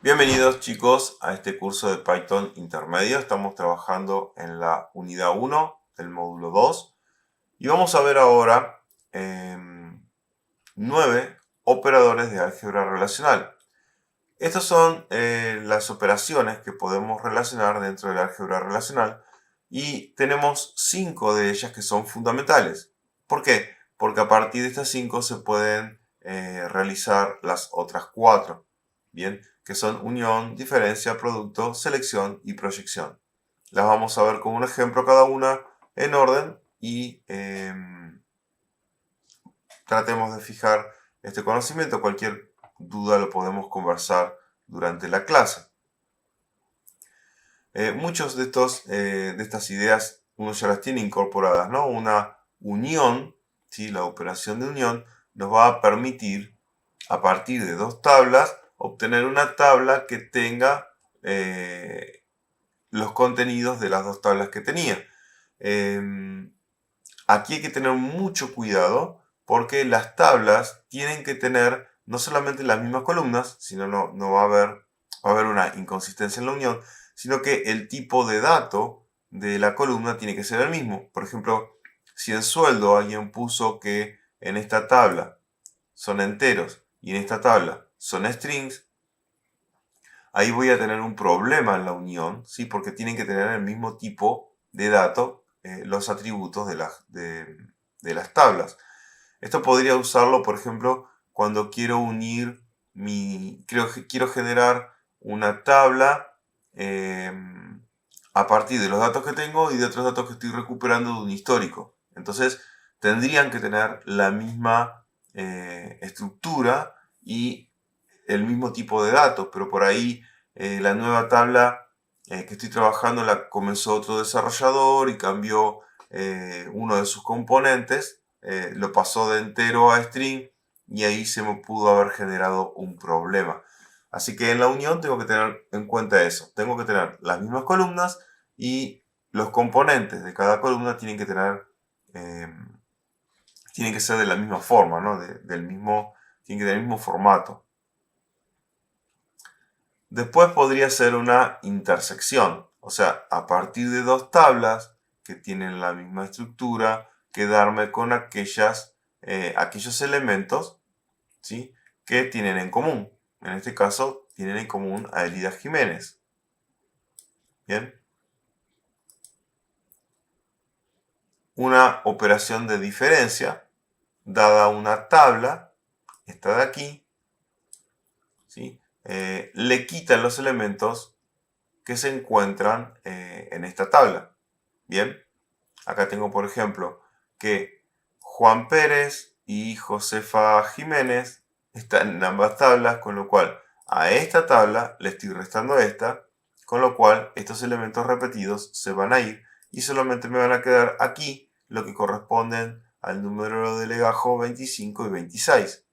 Bienvenidos chicos a este curso de Python intermedio. Estamos trabajando en la unidad 1 del módulo 2 y vamos a ver ahora 9 operadores de álgebra relacional. Estas son las operaciones que podemos relacionar dentro del álgebra relacional y tenemos 5 de ellas que son fundamentales. ¿Por qué? Porque a partir de estas 5 se pueden realizar las otras 4. Bien, que son unión, diferencia, producto, selección y proyección. Las vamos a ver con un ejemplo cada una en orden y tratemos de fijar este conocimiento. Cualquier duda lo podemos conversar durante la clase. Muchos de estas ideas uno ya las tiene incorporadas, ¿no? Una unión, ¿sí? La operación de unión nos va a permitir, a partir de dos tablas, obtener una tabla que tenga los contenidos de las dos tablas que tenía. Aquí hay que tener mucho cuidado porque las tablas tienen que tener no solamente las mismas columnas, sino no va a haber una inconsistencia en la unión, sino que el tipo de dato de la columna tiene que ser el mismo. Por ejemplo, si en sueldo alguien puso que en esta tabla son enteros y en esta tabla son strings, ahí voy a tener un problema en la unión, ¿sí? Porque tienen que tener el mismo tipo de dato, los atributos de las tablas. Esto podría usarlo, por ejemplo, cuando quiero unir quiero generar una tabla a partir de los datos que tengo y de otros datos que estoy recuperando de un histórico. Entonces, tendrían que tener la misma estructura y el mismo tipo de datos, pero por ahí la nueva tabla que estoy trabajando la comenzó otro desarrollador y cambió uno de sus componentes, lo pasó de entero a string y ahí se me pudo haber generado un problema. Así que en la unión tengo que tener en cuenta eso. Tengo que tener las mismas columnas y los componentes de cada columna tienen que ser de la misma forma, ¿no? Tienen que tener el mismo formato. Después podría ser una intersección, o sea, a partir de dos tablas que tienen la misma estructura, quedarme con aquellos elementos, ¿sí? Que tienen en común. En este caso, tienen en común a Elida Jiménez. Bien. Una operación de diferencia, dada una tabla, esta de aquí, ¿sí? Le quitan los elementos que se encuentran en esta tabla. Bien, acá tengo por ejemplo que Juan Pérez y Josefa Jiménez están en ambas tablas, con lo cual a esta tabla le estoy restando esta, con lo cual estos elementos repetidos se van a ir y solamente me van a quedar aquí lo que corresponden al número de legajo 25 y 26.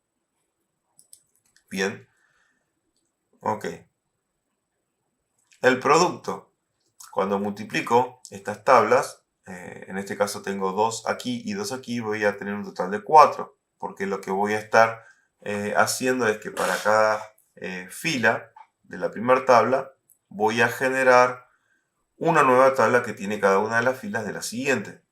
Bien. Ok. El producto. Cuando multiplico estas tablas, en este caso tengo 2 aquí y 2 aquí, voy a tener un total de 4. Porque lo que voy a estar haciendo es que para cada fila de la primera tabla, voy a generar una nueva tabla que tiene cada una de las filas de la siguiente.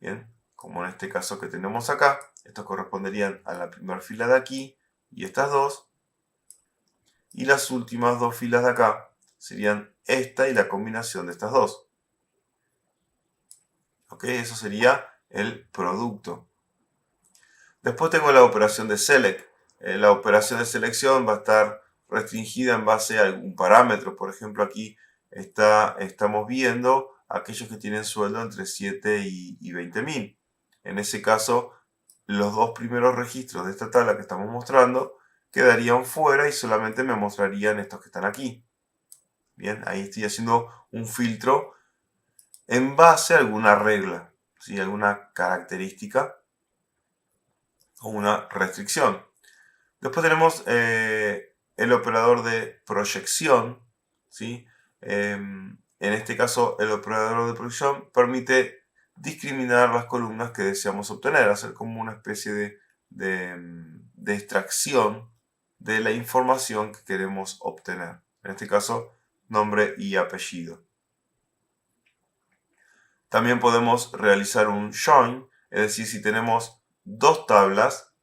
Bien, como en este caso que tenemos acá, estos corresponderían a la primera fila de aquí y estas dos. Y las últimas dos filas de acá serían esta y la combinación de estas dos. ¿Ok? Eso sería el producto. Después tengo la operación de select. La operación de selección va a estar restringida en base a algún parámetro. Por ejemplo, aquí estamos viendo aquellos que tienen sueldo entre 7 y 20.000. En ese caso, los dos primeros registros de esta tabla que estamos mostrando quedarían fuera y solamente me mostrarían estos que están aquí. Bien, ahí estoy haciendo un filtro en base a alguna regla, ¿sí? Alguna característica o una restricción. Después tenemos el operador de proyección, ¿sí? En este caso, el operador de proyección permite discriminar las columnas que deseamos obtener, hacer como una especie de extracción de la información que queremos obtener. En este caso, nombre y apellido. También podemos realizar un join, es decir, si tenemos dos tablas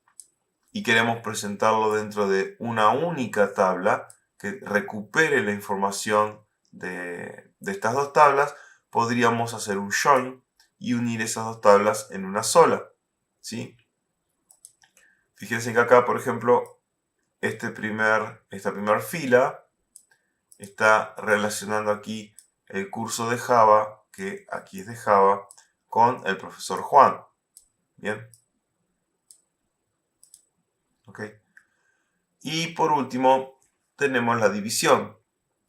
y queremos presentarlo dentro de una única tabla que recupere la información de estas dos tablas, podríamos hacer un join y unir esas dos tablas en una sola, ¿sí? Fíjense que acá, por ejemplo, esta primera fila está relacionando aquí el curso de Java, que aquí es de Java, con el profesor Juan. Bien. Ok. Y por último, tenemos la división.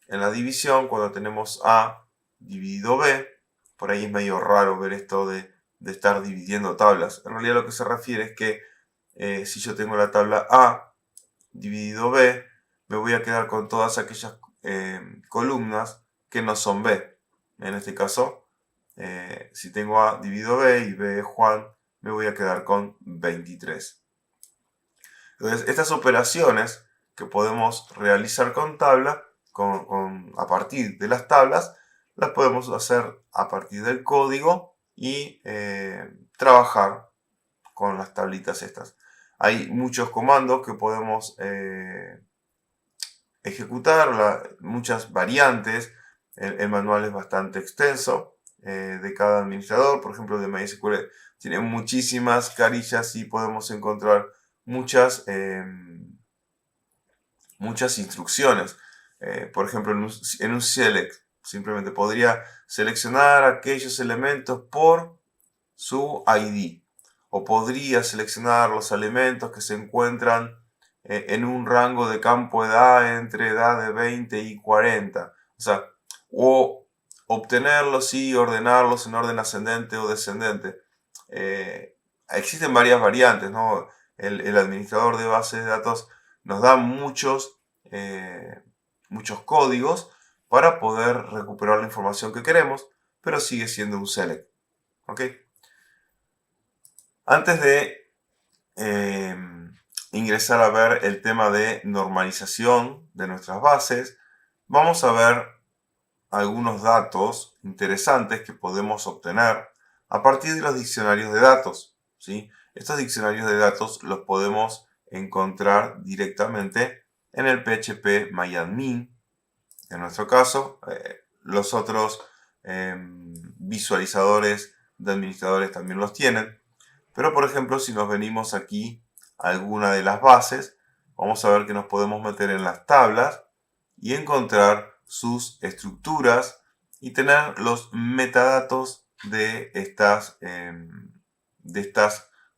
En la división, cuando tenemos A dividido B, por ahí es medio raro ver esto de estar dividiendo tablas. En realidad lo que se refiere es que si yo tengo la tabla A dividido B, me voy a quedar con todas aquellas columnas que no son B. En este caso, si tengo A dividido B y B es Juan, me voy a quedar con 23. Entonces, estas operaciones que podemos realizar con tabla, a partir de las tablas, las podemos hacer a partir del código y trabajar con las tablitas estas. Hay muchos comandos que podemos ejecutar, muchas variantes. El manual es bastante extenso de cada administrador. Por ejemplo, de MySQL tiene muchísimas carillas y podemos encontrar muchas instrucciones. Por ejemplo, en un select simplemente podría seleccionar aquellos elementos por su ID, o podría seleccionar los elementos que se encuentran en un rango de campo de edad entre edad de 20 y 40. O sea, o obtenerlos y ordenarlos en orden ascendente o descendente. Existen varias variantes, ¿no? El administrador de bases de datos nos da muchos códigos para poder recuperar la información que queremos, pero sigue siendo un select. ¿Ok? Antes de ingresar a ver el tema de normalización de nuestras bases, vamos a ver algunos datos interesantes que podemos obtener a partir de los diccionarios de datos, ¿sí? Estos diccionarios de datos los podemos encontrar directamente en el PHP MyAdmin. En nuestro caso, los otros visualizadores de administradores también los tienen. Pero, por ejemplo, si nos venimos aquí a alguna de las bases, vamos a ver que nos podemos meter en las tablas y encontrar sus estructuras y tener los metadatos de estas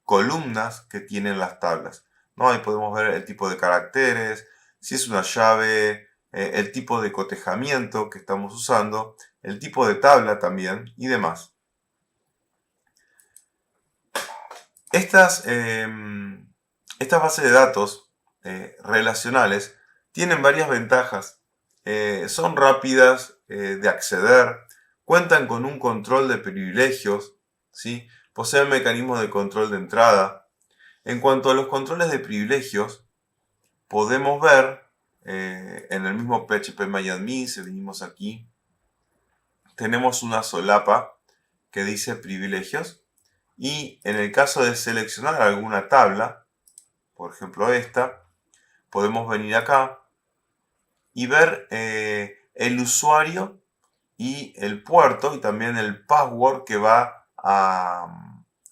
columnas que tienen las tablas, ¿no? Ahí podemos ver el tipo de caracteres, si es una llave, el tipo de cotejamiento que estamos usando, el tipo de tabla también y demás. Estas bases de datos relacionales tienen varias ventajas. Son rápidas de acceder, cuentan con un control de privilegios, ¿sí? Poseen mecanismos de control de entrada. En cuanto a los controles de privilegios, podemos ver en el mismo PHP MyAdmin, si venimos aquí, tenemos una solapa que dice privilegios. Y en el caso de seleccionar alguna tabla, por ejemplo esta, podemos venir acá y ver el usuario y el puerto y también el password que va a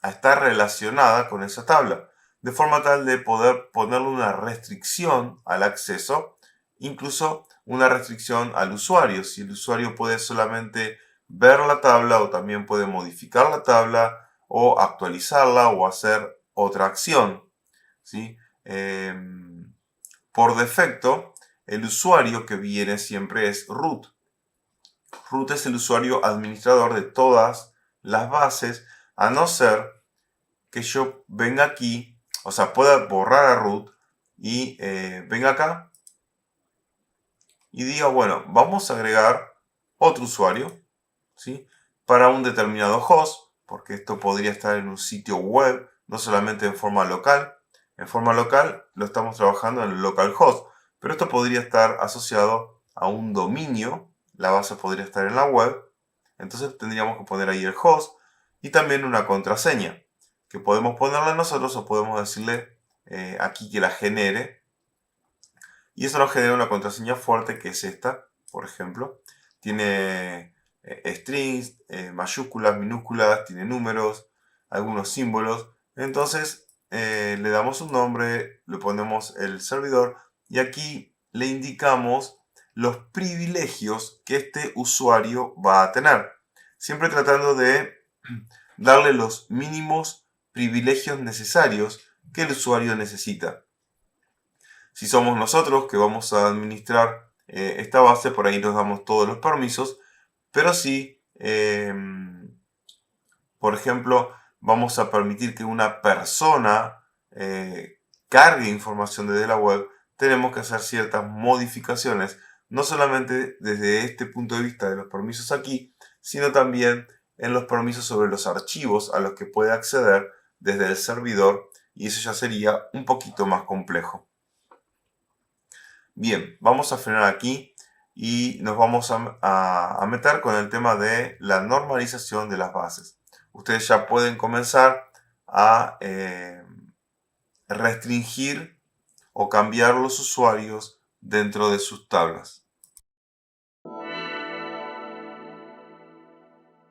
estar relacionada con esa tabla, de forma tal de poder ponerle una restricción al acceso, incluso una restricción al usuario. Si el usuario puede solamente ver la tabla o también puede modificar la tabla o actualizarla o hacer otra acción, ¿sí? Por defecto, el usuario que viene siempre es root. Root es el usuario administrador de todas las bases, a no ser que yo venga aquí, o sea, pueda borrar a root y venga acá y diga, bueno, vamos a agregar otro usuario, ¿sí? Para un determinado host, porque esto podría estar en un sitio web, no solamente en forma local. En forma local lo estamos trabajando en el localhost, pero esto podría estar asociado a un dominio, la base podría estar en la web, entonces tendríamos que poner ahí el host y también una contraseña, que podemos ponerla nosotros o podemos decirle aquí que la genere. Y eso nos genera una contraseña fuerte que es esta, por ejemplo. Tiene strings, mayúsculas, minúsculas, tiene números, algunos símbolos. Entonces le damos un nombre, le ponemos el servidor y aquí le indicamos los privilegios que este usuario va a tener. Siempre tratando de darle los mínimos privilegios necesarios que el usuario necesita. Si somos nosotros que vamos a administrar esta base, por ahí nos damos todos los permisos, pero si, por ejemplo, vamos a permitir que una persona cargue información desde la web, tenemos que hacer ciertas modificaciones, no solamente desde este punto de vista de los permisos aquí, sino también en los permisos sobre los archivos a los que puede acceder desde el servidor, y eso ya sería un poquito más complejo. Bien, vamos a frenar aquí y nos vamos a meter con el tema de la normalización de las bases. Ustedes ya pueden comenzar a restringir o cambiar los usuarios dentro de sus tablas.